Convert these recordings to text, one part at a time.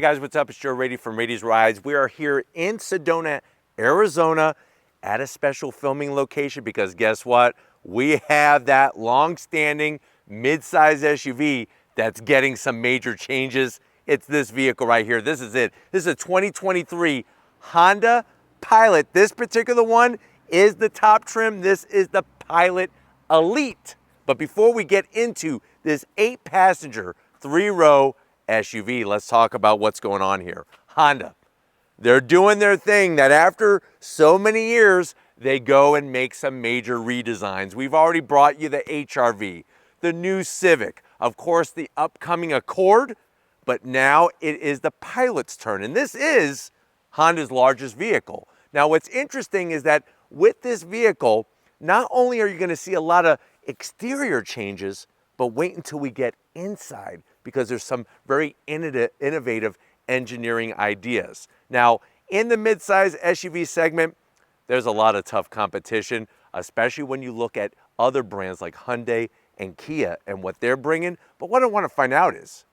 guys, what's up? It's Joe Raiti from Raiti's Rides. We are here in Sedona, Arizona at a special filming location because guess what? We have that long-standing mid-size SUV that's getting some major changes. It's this vehicle right here. This is it. This is a 2023 Honda Pilot. This particular one is the top trim. This is the Pilot Elite. But before we get into this 8-passenger, 3-row SUV, let's talk about what's going on here. Honda, they're doing their thing that after so many years, they go and make some major redesigns. We've already brought you the HR-V, the new Civic, of course, the upcoming Accord, but now it is the Pilot's turn. And this is Honda's largest vehicle. Now, what's interesting is that with this vehicle, not only are you going to see a lot of exterior changes, but wait until we get inside because there's some very innovative engineering ideas. Now, in the midsize SUV segment, there's a lot of tough competition, especially when you look at other brands like Hyundai and Kia and what they're bringing. But what I want to find out is,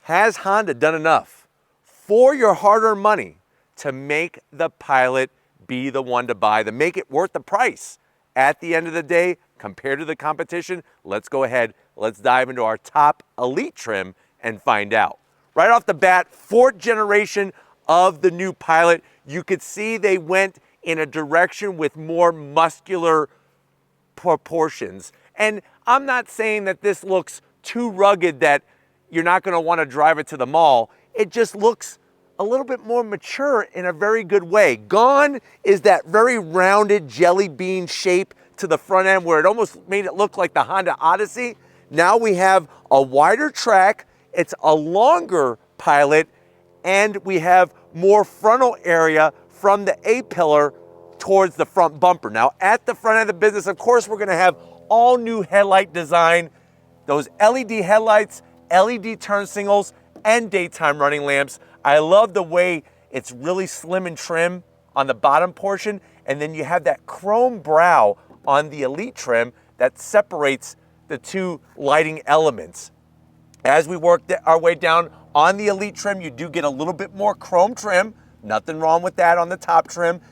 has Honda done enough for your hard-earned money to make the Pilot be the one to buy, to make it worth the price? At the end of the day, compared to the competition, let's go ahead, let's dive into our top Elite trim and find out. Right off the bat, 4th generation of the new Pilot. You could see they went in a direction with more muscular proportions. And I'm not saying that this looks too rugged that you're not going to want to drive it to the mall. It just looks a little bit more mature in a very good way. Gone is that very rounded jelly bean shape to the front end where it almost made it look like the Honda Odyssey. Now we have a wider track, it's a longer Pilot, and we have more frontal area from the A-pillar towards the front bumper. Now at the front end of the business, of course, we're gonna have all new headlight design, those LED headlights, LED turn signals, and daytime running lamps. I love the way it's really slim and trim on the bottom portion, and then you have that chrome brow on the Elite trim that separates the two lighting elements. As we work our way down on the Elite trim, you do get a little bit more chrome trim. Nothing wrong with that on the top trim.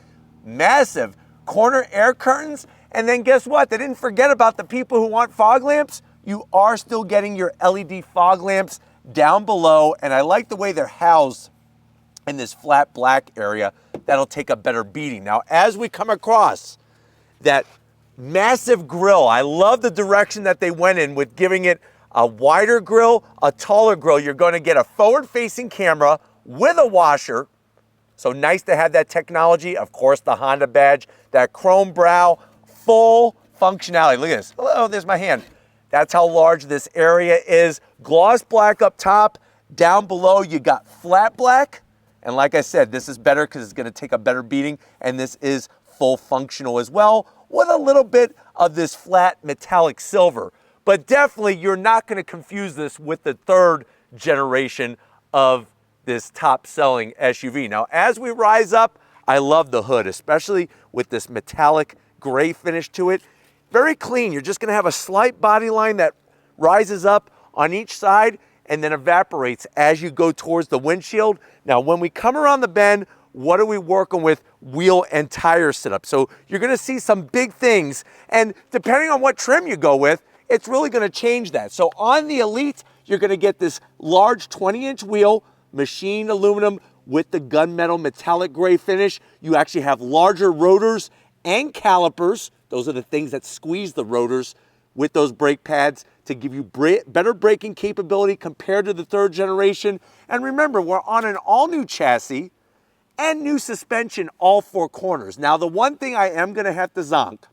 Massive corner air curtains, and then guess what? They didn't forget about the people who want fog lamps. You are still getting your LED fog lamps down below, and I like the way they're housed in this flat black area. That'll take a better beating. Now, as we come across that massive grille, I love the direction that they went in with giving it a wider grille, a taller grille. You're going to get a forward-facing camera with a washer. So nice to have that technology. Of course, the Honda badge, that chrome brow, full functionality. Look at this. Oh, there's my hand. That's how large this area is. Gloss black up top. Down below, you got flat black. And like I said, this is better because it's going to take a better beating. And this is full functional as well, with a little bit of this flat metallic silver. But definitely, you're not going to confuse this with the 3rd generation of this top-selling SUV. Now, as we rise up, I love the hood, especially with this metallic gray finish to it. Very clean. You're just going to have a slight body line that rises up on each side and then evaporates as you go towards the windshield. Now, when we come around the bend, what are we working with? Wheel and tire setup. So you're going to see some big things, and depending on what trim you go with, it's really going to change that. So on the Elite, you're going to get this large 20-inch wheel, machined aluminum with the gunmetal metallic gray finish. You actually have larger rotors and calipers. Those are the things that squeeze the rotors with those brake pads to give you better braking capability compared to the 3rd generation. And remember, we're on an all-new chassis and new suspension, all 4 corners. Now, the one thing I am going to have to zonk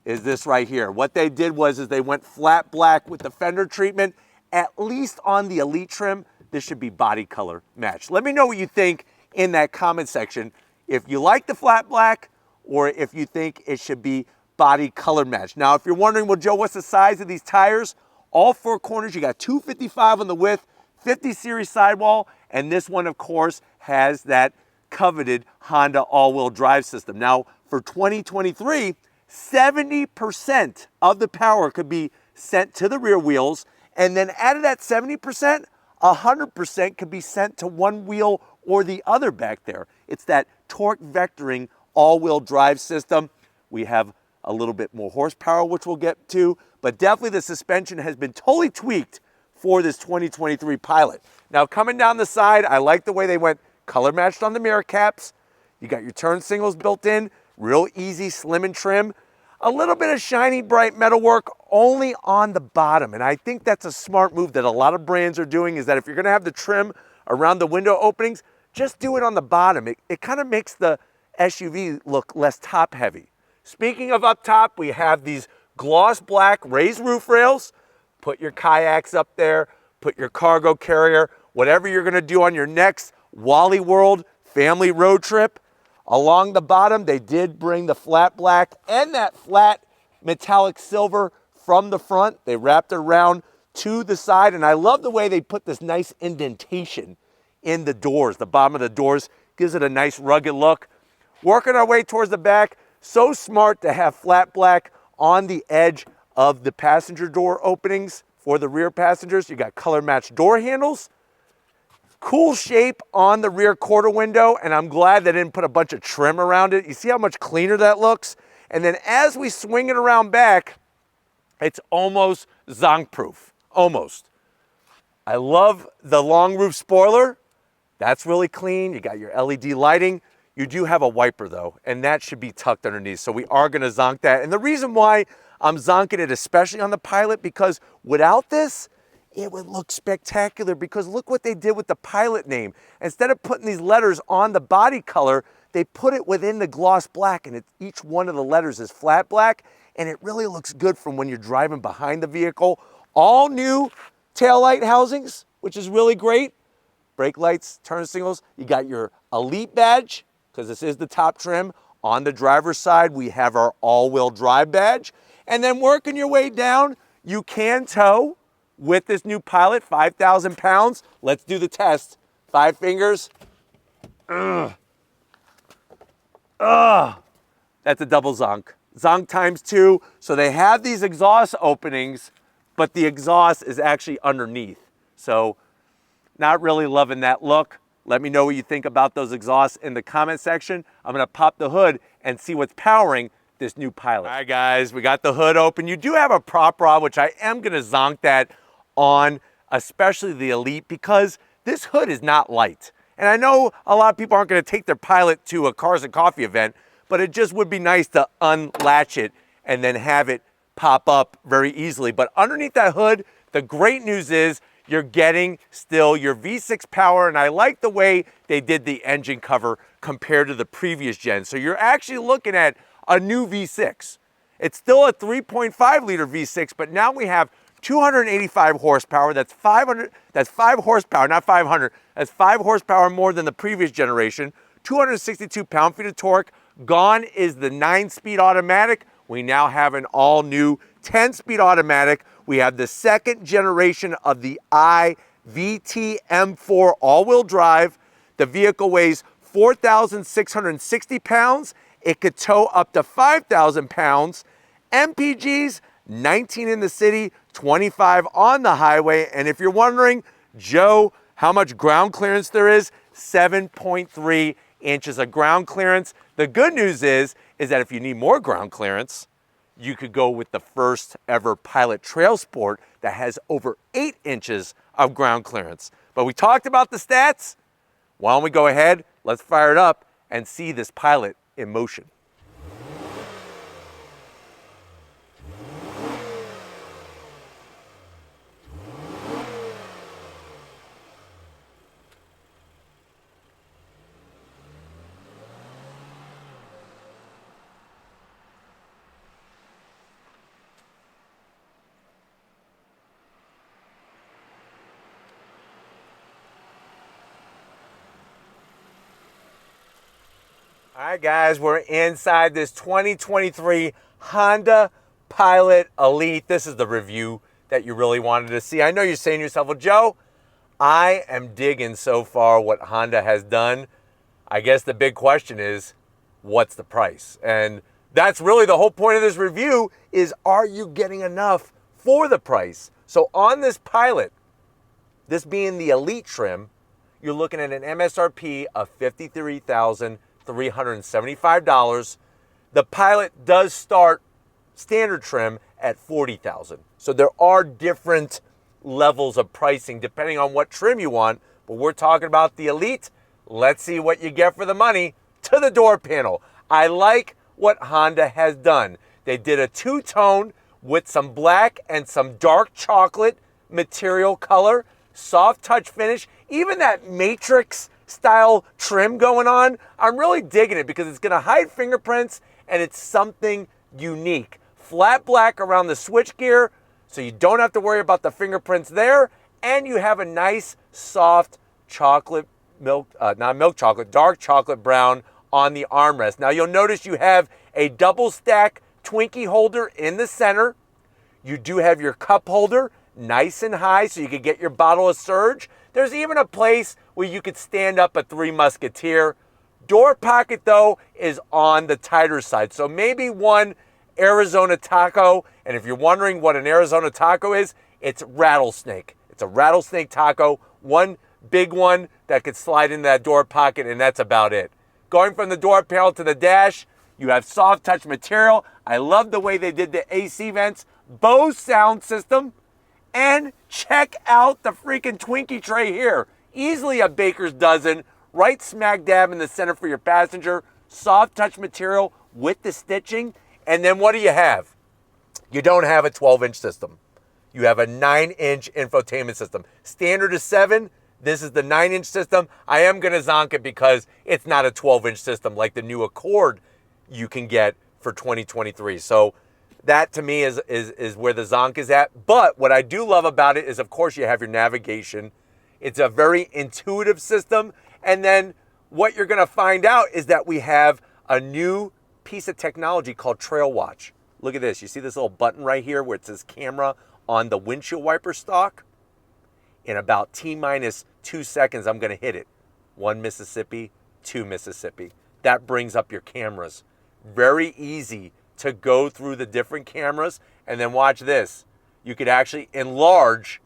is this right here. What they did was they went flat black with the fender treatment. At least on the Elite trim, this should be body color matched. Let me know what you think in that comment section. If you like the flat black or if you think it should be body color matched. Now, if you're wondering, well, Joe, what's the size of these tires? All 4 corners, you got 255 on the width, 50 series sidewall, and this one, of course, has that coveted Honda all-wheel drive system. Now, for 2023, 70% of the power could be sent to the rear wheels, and then out of that 70%, 100% could be sent to one wheel or the other back there. It's that torque vectoring all-wheel drive system. We have a little bit more horsepower, which we'll get to, but definitely the suspension has been totally tweaked for this 2023 Pilot. Now coming down the side, I like the way they went color matched on the mirror caps. You got your turn signals built in, real easy, slim and trim. A little bit of shiny, bright metalwork only on the bottom. And I think that's a smart move that a lot of brands are doing, is that if you're gonna have the trim around the window openings, just do it on the bottom. It kind of makes the SUV look less top heavy. Speaking of up top, we have these gloss black raised roof rails. Put your kayaks up there, put your cargo carrier, whatever you're gonna do on your next Wally World family road trip. Along the bottom, they did bring the flat black and that flat metallic silver from the front. They wrapped it around to the side, and I love the way they put this nice indentation in the doors. The bottom of the doors gives it a nice rugged look. Working our way towards the back, so smart to have flat black on the edge of the passenger door openings for the rear passengers. You got color matched door handles. Cool shape on the rear quarter window, and I'm glad they didn't put a bunch of trim around it. You see how much cleaner that looks? And then as we swing it around back, it's almost zonk proof, almost. I love the long roof spoiler. That's really clean. You got your LED lighting. You do have a wiper though, and that should be tucked underneath. So we are gonna zonk that. And the reason why I'm zonking it, especially on the Pilot, because without this, it would look spectacular, because look what they did with the Pilot name. Instead of putting these letters on the body color, they put it within the gloss black, and each one of the letters is flat black, and it really looks good from when you're driving behind the vehicle. All new taillight housings, which is really great. Brake lights, turn signals. You got your Elite badge, because this is the top trim. On the driver's side, we have our all-wheel drive badge. And then working your way down, you can tow with this new Pilot, 5,000 pounds. Let's do the test. 5 fingers. Ugh. Ugh. That's a double zonk. Zonk times 2. So they have these exhaust openings, but the exhaust is actually underneath. So not really loving that look. Let me know what you think about those exhausts in the comment section. I'm gonna pop the hood and see what's powering this new Pilot. All right, guys, we got the hood open. You do have a prop rod, which I am gonna zonk that on, especially the Elite, because this hood is not light. And I know a lot of people aren't gonna take their Pilot to a Cars and Coffee event, but it just would be nice to unlatch it and then have it pop up very easily. But underneath that hood, the great news is you're getting still your V6 power, and I like the way they did the engine cover compared to the previous gen. So you're actually looking at a new V6. It's still a 3.5 liter V6, but now we have 285 horsepower. That's 5 horsepower, not 500. That's 5 horsepower more than the previous generation. 262 pound-feet of torque. Gone is the 9-speed automatic. We now have an all-new 10-speed automatic. We have the second generation of the iVT M4 all-wheel drive. The vehicle weighs 4,660 pounds. It could tow up to 5,000 pounds. MPGs, 19 in the city, 25 on the highway. And if you're wondering, Joe, how much ground clearance there is, 7.3 inches of ground clearance. The good news is that if you need more ground clearance, you could go with the first ever Pilot Trail Sport that has over 8 inches of ground clearance. But we talked about the stats. Why don't we go ahead, let's fire it up and see this Pilot in motion. All right, guys, we're inside this 2023 Honda Pilot Elite. This is the review that you really wanted to see. I know you're saying to yourself, well, Joe, I am digging so far what Honda has done. I guess the big question is, what's the price? And that's really the whole point of this review is, are you getting enough for the price? So on this Pilot, This being the Elite trim, you're looking at an MSRP of $53,375. The Pilot does start standard trim at $40,000. So there are different levels of pricing depending on what trim you want, but we're talking about the Elite. Let's see what you get for the money. To the door panel. I like what Honda has done. They did a two-tone with some black and some dark chocolate material color, soft touch finish, even that Matrix style trim going on. I'm really digging it because it's going to hide fingerprints and it's something unique. Flat black around the switchgear, so you don't have to worry about the fingerprints there, and you have a nice soft chocolate milk, not milk chocolate, dark chocolate brown on the armrest. Now you'll notice you have a double stack Twinkie holder in the center. You do have your cup holder nice and high so you can get your bottle of Surge. There's even a place where you could stand up a Three Musketeer. Door pocket though is on the tighter side. So maybe one Arizona taco, and if you're wondering what an Arizona taco is, it's rattlesnake. It's a rattlesnake taco, one big one that could slide into that door pocket, and that's about it. Going from the door panel to the dash, you have soft touch material. I love the way they did the AC vents, Bose sound system, and check out the freaking Twinkie tray here. Easily a baker's dozen, right smack dab in the center for your passenger, soft touch material with the stitching. And then what do you have? You don't have a 12-inch system. You have a 9-inch infotainment system. Standard is 7. This is the 9-inch system. I am going to zonk it because it's not a 12-inch system like the new Accord you can get for 2023. So that to me is where the zonk is at. But what I do love about it is, of course, you have your navigation. It's a very intuitive system. And then what you're going to find out is that we have a new piece of technology called Trail Watch. Look at this. You see this little button right here where it says camera on the windshield wiper stalk? In about T-minus 2 seconds, I'm going to hit it. 1 Mississippi, 2 Mississippi. That brings up your cameras. Very easy to go through the different cameras. And then watch this. You could actually enlarge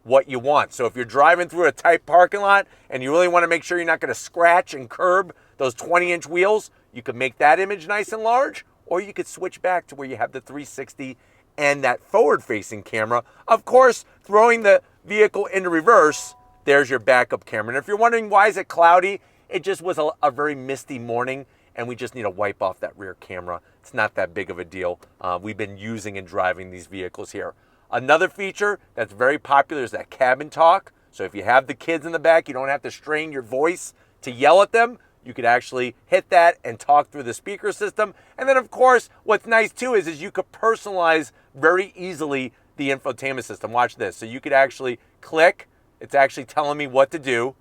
what you want. So if you're driving through a tight parking lot and you really want to make sure you're not going to scratch and curb those 20-inch wheels, you could make that image nice and large, or you could switch back to where you have the 360 and that forward-facing camera. Of course, throwing the vehicle into reverse, there's your backup camera. And if you're wondering why is it cloudy, it just was a very misty morning, and we just need to wipe off that rear camera. It's not that big of a deal. We've been using and driving these vehicles here. Another feature that's very popular is that cabin talk. So if you have the kids in the back, you don't have to strain your voice to yell at them. You could actually hit that and talk through the speaker system. And then, of course, what's nice too is you could personalize very easily the infotainment system. Watch this. So you could actually click. It's actually telling me what to do.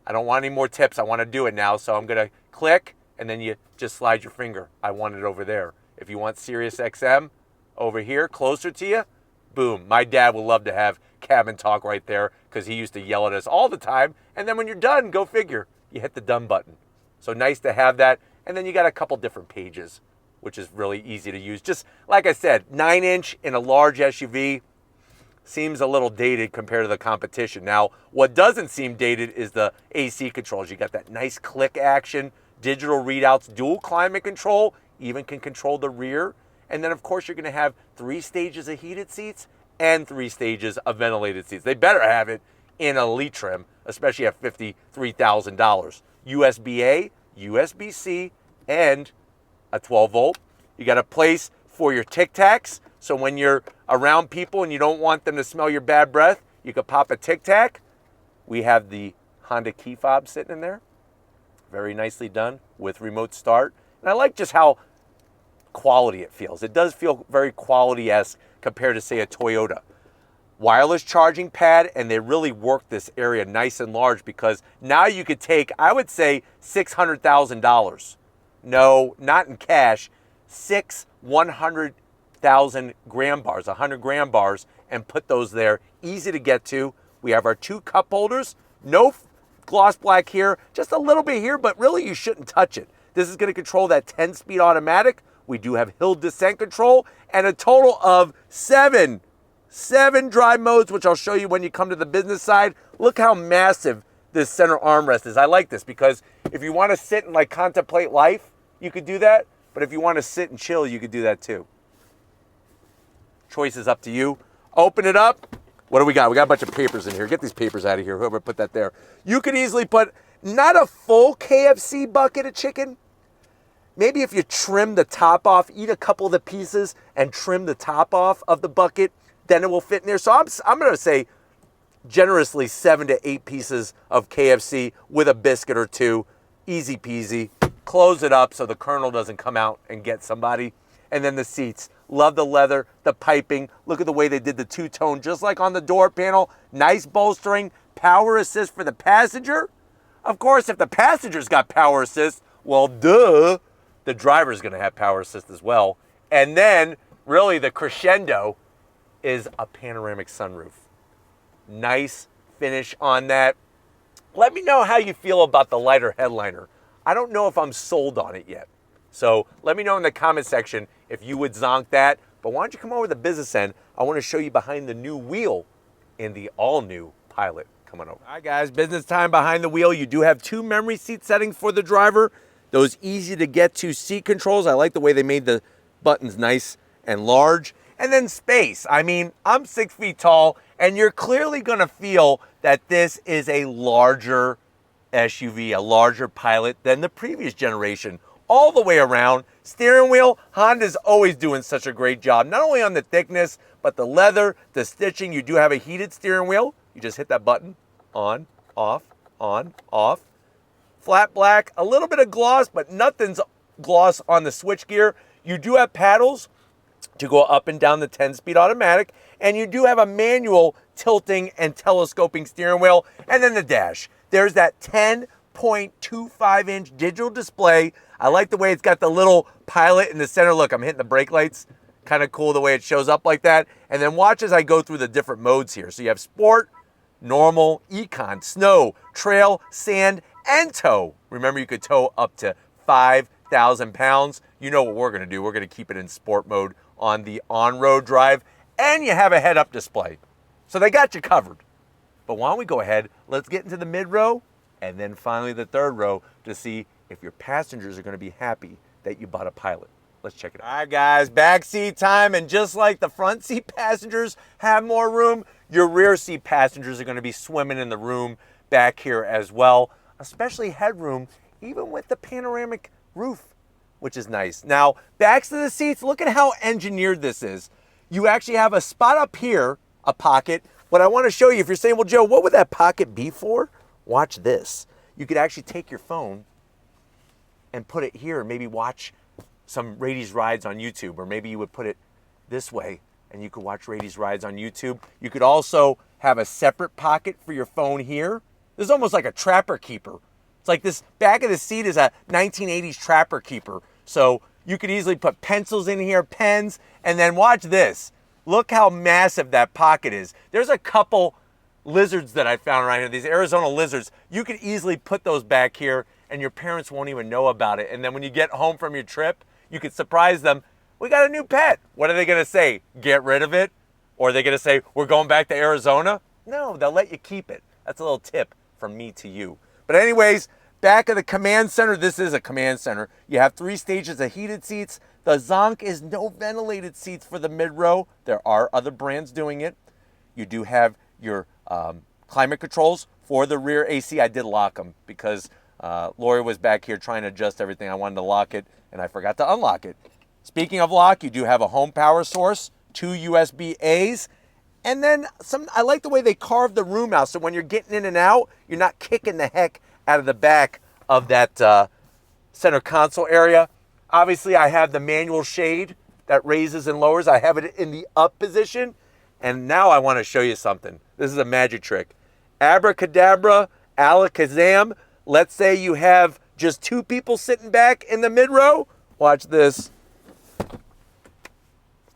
I don't want any more tips. I want to do it now. So I'm going to click, and then you just slide your finger. I want it over there. If you want Sirius XM over here, closer to you, boom. My dad would love to have cabin talk right there because he used to yell at us all the time. And then when you're done, go figure, you hit the done button. So nice to have that. And then you got a couple different pages, which is really easy to use. Just like I said, 9-inch in a large SUV seems a little dated compared to the competition. Now, what doesn't seem dated is the AC controls. You got that nice click action, digital readouts, dual climate control, even can control the rear. And then, of course, you're going to have 3 stages of heated seats and 3 stages of ventilated seats. They better have it in Elite trim, especially at $53,000. USB-A, USB-C, and a 12-volt. You got a place for your Tic Tacs. So when you're around people and you don't want them to smell your bad breath, you could pop a Tic Tac. We have the Honda key fob sitting in there. Very nicely done with remote start. And I like just how quality it feels. It does feel very quality-esque compared to, say, a Toyota. Wireless charging pad, and they really work this area nice and large because now you could take, I would say, $600,000. No, not in cash, 6 100,000 gram bars, 100 gram bars, and put those there. Easy to get to. We have our 2 cup holders. No gloss black here, just a little bit here, but really you shouldn't touch it. This is going to control that 10-speed automatic. We do have hill descent control and a total of 7 7 drive modes, which I'll show you when you come to the business side. Look how massive this center armrest is. I like this because if you want to sit and like contemplate life, you could do that. But if you want to sit and chill, you could do that too. Choice is up to you. Open it up. What do we got? We got a bunch of papers in here. Get these papers out of here, whoever put that there. You could easily put not a full KFC bucket of chicken. Maybe if you trim the top off, eat a couple of the pieces and trim the top off of the bucket, then it will fit in there. So I'm going to say generously 7 to 8 pieces of KFC with a biscuit or 2. Easy peasy. Close it up so the kernel doesn't come out and get somebody. And then the seats. Love the leather, the piping. Look at the way they did the two-tone, just like on the door panel. Nice bolstering, power assist for the passenger. Of course, if the passenger's got power assist, well, duh, the driver's gonna have power assist as well. And then, really, the crescendo is a panoramic sunroof. Nice finish on that. Let me know how you feel about the lighter headliner. I don't know if I'm sold on it yet. So let me know in the comment section if you would zonk that. But why don't you come over to the business end? I want to show you behind the new wheel in the all-new Pilot. Come on over. All right, guys, business time behind the wheel. You do have 2 memory seat settings for the driver. Those easy-to-get-to seat controls. I like the way they made the buttons nice and large. And then space. I mean, I'm 6 feet tall, and you're clearly going to feel that this is a larger SUV, a larger Pilot than the previous generation. All the way around. Steering wheel, Honda's always doing such a great job, not only on the thickness, but the leather, the stitching. You do have a heated steering wheel. You just hit that button, on, off, flat black, a little bit of gloss, but nothing's gloss on the switch gear. You do have paddles to go up and down the 10-speed automatic, and you do have a manual tilting and telescoping steering wheel, and then the dash. There's that 10.25-inch digital display. I like the way it's got the little Pilot in the center. Look, I'm hitting the brake lights. Kind of cool the way it shows up like that. And then watch as I go through the different modes here. So you have Sport, Normal, Econ, Snow, Trail, Sand, and Tow. Remember, you could tow up to 5,000 pounds. You know what we're going to do. We're going to keep it in Sport mode on the on-road drive. And you have a head-up display. So they got you covered. But why don't we go ahead, let's get into the mid-row, and then finally the third row to see if your passengers are going to be happy that you bought a Pilot. Let's check it out. All right, guys, back seat time. And just like the front seat passengers have more room, your rear seat passengers are going to be swimming in the room back here as well, especially headroom, even with the panoramic roof, which is nice. Now, backs to the seats, look at how engineered this is. You actually have a spot up here, a pocket. What I want to show you, if you're saying, well, Joe, what would that pocket be for? Watch this. You could actually take your phone and put it here and maybe watch some Raiti's rides on YouTube, or maybe you would put it this way and you could watch Raiti's rides on YouTube. You could also have a separate pocket for your phone here. This is almost like a trapper keeper. It's like this back of the seat is a 1980s trapper keeper. So you could easily put pencils in here, pens, and then watch this. Look how massive that pocket is. There's a couple lizards that I found right here, these Arizona lizards. You could easily put those back here and your parents won't even know about it. And then when you get home from your trip, you could surprise them. We got a new pet. What are they going to say? Get rid of it? Or are they going to say, we're going back to Arizona? No, they'll let you keep it. That's a little tip from me to you. But anyways, back of the command center, this is a command center. You have 3 stages of heated seats. The Zonk is no ventilated seats for the mid-row. There are other brands doing it. You do have your climate controls for the rear AC. I did lock them because Lori was back here trying to adjust everything. I wanted to lock it, and I forgot to unlock it. Speaking of lock, you do have a home power source, 2 USB-As, and then I like the way they carved the room out, so when you're getting in and out, you're not kicking the heck out of the back of that center console area. Obviously, I have the manual shade that raises and lowers. I have it in the up position, and now I want to show you something. This is a magic trick. Abracadabra, alakazam. Let's say you have just 2 people sitting back in the mid-row. Watch this.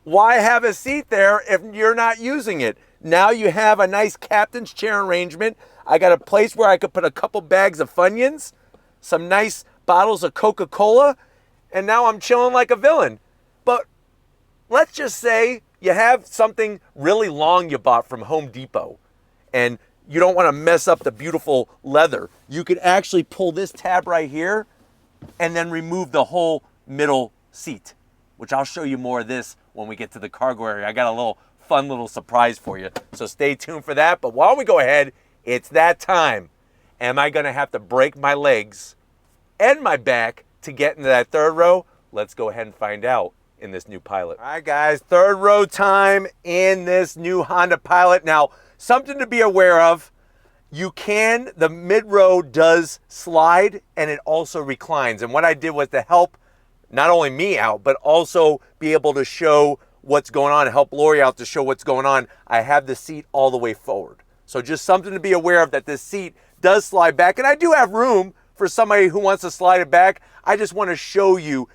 Why have a seat there if you're not using it? Now you have a nice captain's chair arrangement. I got a place where I could put a couple bags of Funyuns, some nice bottles of Coca-Cola, and now I'm chilling like a villain. But let's just say you have something really long you bought from Home Depot and you don't want to mess up the beautiful leather, you could actually pull this tab right here and then remove the whole middle seat, which I'll show you more of this when we get to the cargo area. I got a little fun little surprise for you, so stay tuned for that. But while we go ahead, it's that time. Am I gonna have to break my legs and my back to get into that third row? Let's go ahead and find out in this new Pilot. All right, guys, third row time in this new Honda Pilot. Now, something to be aware of, the mid-row does slide and it also reclines. And what I did was to help not only me out, but also be able to show what's going on, and help Lori out to show what's going on, I have the seat all the way forward. So just something to be aware of, that this seat does slide back. And I do have room for somebody who wants to slide it back. I just want to show you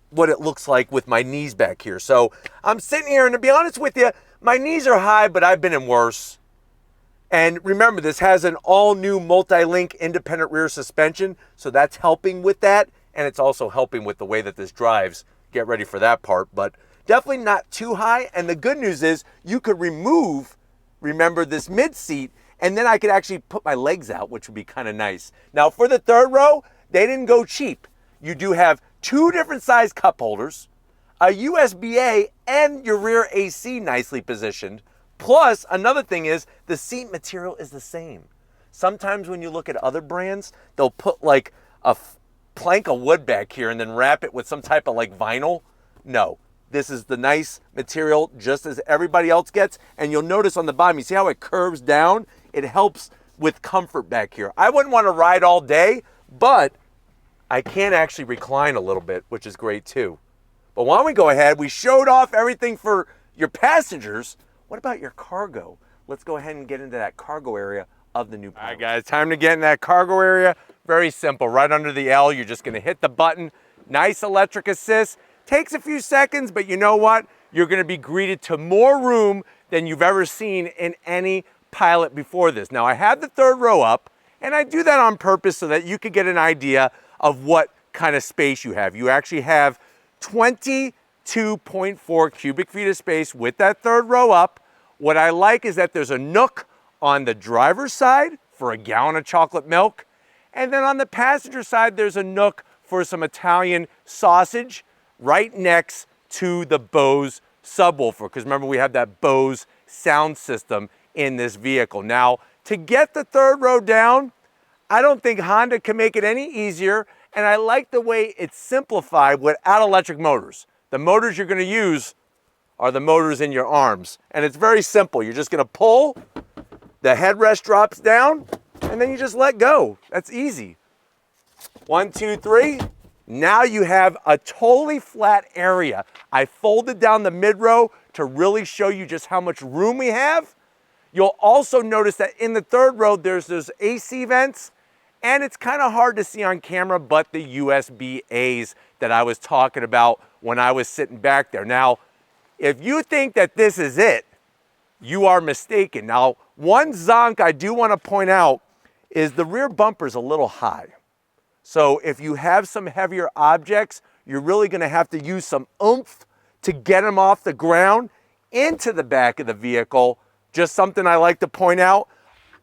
what it looks like with my knees back here. So I'm sitting here, and to be honest with you, my knees are high, but I've been in worse. And remember, this has an all-new multi-link independent rear suspension, so that's helping with that, and it's also helping with the way that this drives. Get ready for that part, but definitely not too high. And the good news is you could remember, this mid seat, and then I could actually put my legs out, which would be kind of nice. Now for the third row, they didn't go cheap. You do have 2 different size cup holders, a USB-A, and your rear AC nicely positioned. Plus, another thing is the seat material is the same. Sometimes when you look at other brands, they'll put like a plank of wood back here and then wrap it with some type of like vinyl. No, this is the nice material just as everybody else gets. And you'll notice on the bottom, you see how it curves down? It helps with comfort back here. I wouldn't want to ride all day, but I can actually recline a little bit, which is great too. But why don't we go ahead? We showed off everything for your passengers. What about your cargo? Let's go ahead and get into that cargo area of the new Pilot. All right, guys, time to get in that cargo area. Very simple. Right under the L, you're just gonna hit the button. Nice electric assist. Takes a few seconds, but you know what? You're gonna be greeted to more room than you've ever seen in any Pilot before this. Now, I have the third row up, and I do that on purpose so that you could get an idea of what kind of space you have. You actually have 22.4 cubic feet of space with that third row up. What I like is that there's a nook on the driver's side for a gallon of chocolate milk. And then on the passenger side, there's a nook for some Italian sausage right next to the Bose subwoofer. Because remember, we have that Bose sound system in this vehicle. Now, to get the third row down, I don't think Honda can make it any easier. And I like the way it's simplified without electric motors. The motors you're going to use are the motors in your arms. And it's very simple. You're just going to pull, the headrest drops down, and then you just let go. That's easy. 1, 2, 3. Now you have a totally flat area. I folded down the mid-row to really show you just how much room we have. You'll also notice that in the third row, there's those AC vents, and it's kind of hard to see on camera, but the USB-As that I was talking about when I was sitting back there. Now, if you think that this is it, you are mistaken. Now, one zonk I do want to point out is the rear bumper's a little high. So if you have some heavier objects, you're really going to have to use some oomph to get them off the ground into the back of the vehicle. Just something I like to point out.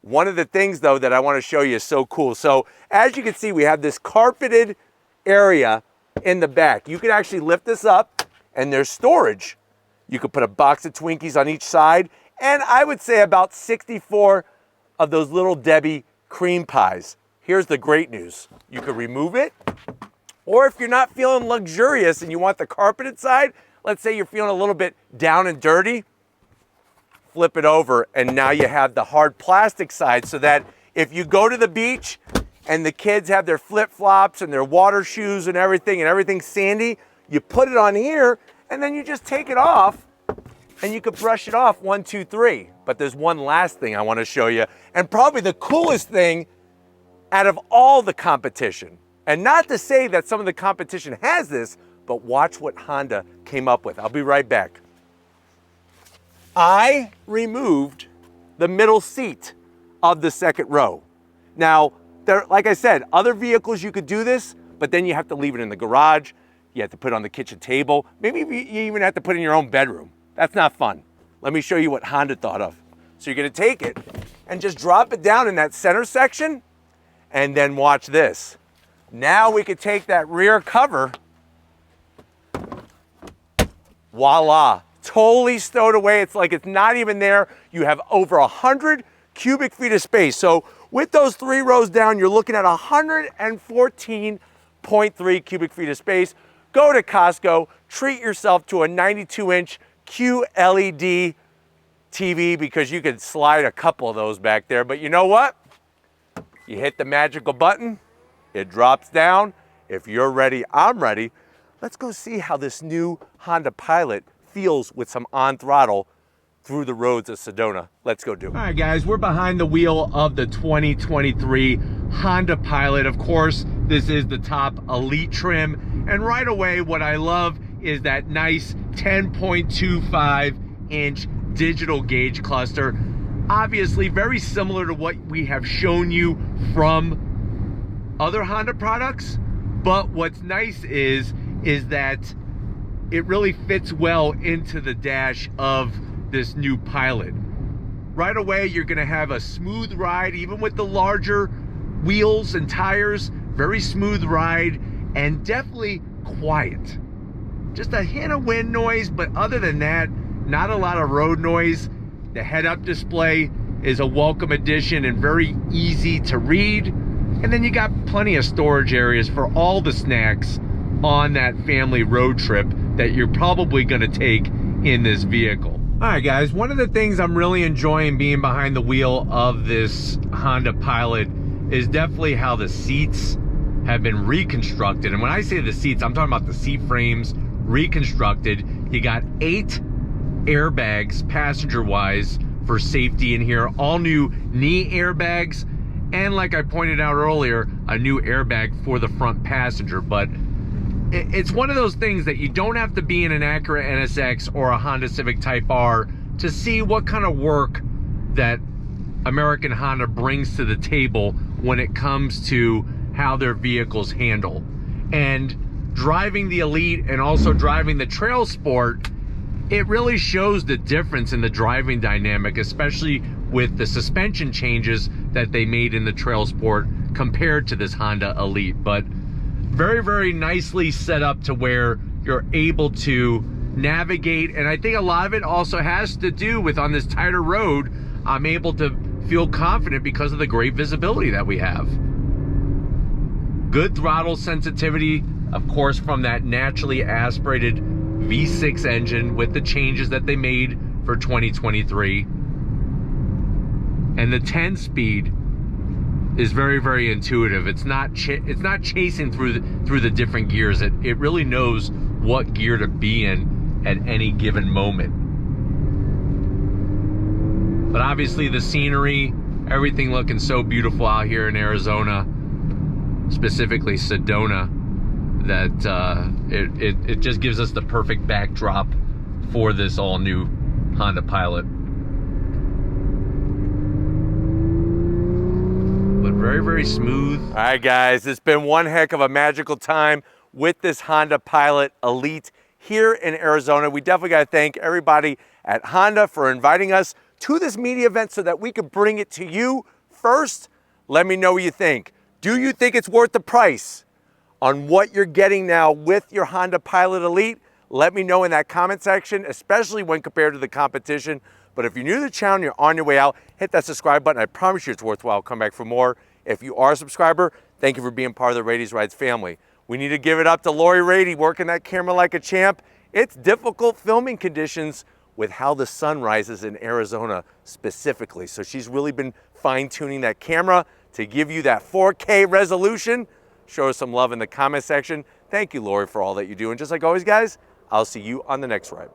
One of the things, though, that I want to show you is so cool. So as you can see, we have this carpeted area in the back. You can actually lift this up, and there's storage. You could put a box of Twinkies on each side, and I would say about 64 of those little Debbie cream pies. Here's the great news. You could remove it, or if you're not feeling luxurious and you want the carpeted side, let's say you're feeling a little bit down and dirty, flip it over, and now you have the hard plastic side, so that if you go to the beach and the kids have their flip-flops and their water shoes and everything's sandy, you put it on here, and then you just take it off, and you could brush it off 1, 2, 3. But there's one last thing I want to show you, and probably the coolest thing out of all the competition. And not to say that some of the competition has this, but watch what Honda came up with. I'll be right back. I removed the middle seat of the second row. Now, like I said, other vehicles you could do this, but then you have to leave it in the garage. You have to put it on the kitchen table. Maybe you even have to put it in your own bedroom. That's not fun. Let me show you what Honda thought of. So you're gonna take it and just drop it down in that center section, and then watch this. Now we could take that rear cover, voila, totally stowed away. It's like it's not even there. You have over 100 cubic feet of space. So with those 3 rows down, you're looking at 114.3 cubic feet of space. Go to Costco, treat yourself to a 92-inch QLED TV, because you could slide a couple of those back there. But you know what? You hit the magical button, it drops down. If you're ready, I'm ready. Let's go see how this new Honda Pilot feels with some on throttle through the roads of Sedona. Let's go do it. All right, guys, we're behind the wheel of the 2023 Honda Pilot. Of course, this is the top Elite trim. And right away, what I love is that nice 10.25-inch digital gauge cluster. Obviously, very similar to what we have shown you from other Honda products. But what's nice is that it really fits well into the dash of this new Pilot. Right away, you're gonna have a smooth ride, even with the larger wheels and tires. Very smooth ride, and definitely quiet. Just a hint of wind noise, but other than that, not a lot of road noise. The head-up display is a welcome addition and very easy to read. And then you got plenty of storage areas for all the snacks on that family road trip that you're probably gonna take in this vehicle. All right, guys, one of the things I'm really enjoying being behind the wheel of this Honda Pilot is definitely how the seats have been reconstructed. And when I say the seats, I'm talking about the seat frames reconstructed. You got 8 airbags passenger-wise for safety in here, all new knee airbags, and like I pointed out earlier, a new airbag for the front passenger. But it's one of those things that you don't have to be in an Acura NSX or a Honda Civic Type R to see what kind of work that American Honda brings to the table when it comes to how their vehicles handle. And driving the Elite and also driving the Trail Sport, it really shows the difference in the driving dynamic, especially with the suspension changes that they made in the Trail Sport compared to this Honda Elite. But very, very nicely set up to where you're able to navigate. And I think a lot of it also has to do with, on this tighter road, I'm able to feel confident because of the great visibility that we have. Good throttle sensitivity, of course, from that naturally aspirated V6 engine with the changes that they made for 2023. And the 10-speed is very, very intuitive. It's not chasing through the different gears. It really knows what gear to be in at any given moment. But obviously the scenery, everything looking so beautiful out here in Arizona, specifically Sedona, that it just gives us the perfect backdrop for this all-new Honda Pilot. But very, very smooth. All right, guys, it's been one heck of a magical time with this Honda Pilot Elite here in Arizona. We definitely got to thank everybody at Honda for inviting us to this media event so that we could bring it to you first. Let me know what you think. Do you think it's worth the price on what you're getting now with your Honda Pilot Elite? Let me know in that comment section, especially when compared to the competition. But if you're new to the channel and you're on your way out, hit that subscribe button. I promise you it's worthwhile. Come back for more. If you are a subscriber, thank you for being part of the Raity's Rides family. We need to give it up to Lori Raiti, working that camera like a champ. It's difficult filming conditions with how the sun rises in Arizona specifically. So she's really been fine-tuning that camera to give you that 4K resolution. Show us some love in the comment section. Thank you, Lori, for all that you do. And just like always, guys, I'll see you on the next ride.